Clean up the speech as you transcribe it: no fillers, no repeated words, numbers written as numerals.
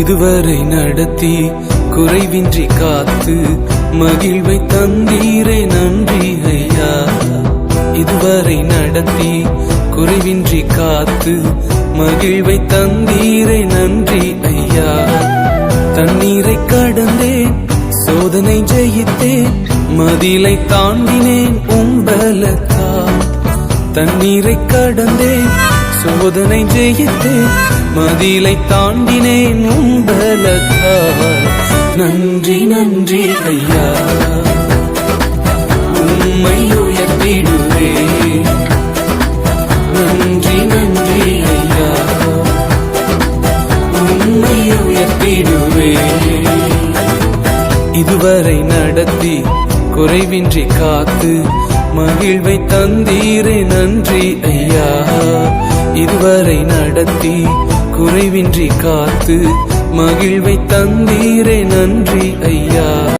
இதுவரை நடத்தி குறைவின்றி காத்து மகிழ்வை தந்தீரே நன்றி ஐயா. இதுவரை நடத்தி குறைவின்றி காத்து மகிழ்வை தந்தீரே நன்றி ஐயா. தண்ணீரை கடந்தேன், சோதனை ஜெயித்தேன், மதிலை தாண்டினேன் உம்பலத்தால். தண்ணீரை கடந்தேன், சோதனை ஜெயித்தேன், மதிலை தாண்டினேன் உம்பலத்தால். நன்றி நன்றி ஐயா, உம்மை உயர்த்திடுவே. நன்றி நன்றி ஐயா, உம்மை உயர்த்திடுவே. இதுவரை நடத்தி குறைவின்றி காத்து மகிழ்வை தந்தீரே நன்றி ஐயா. இதுவரை நடத்தி குறைவின்றி காத்து மகிழ்வை தந்தீரே நன்றி ஐயா.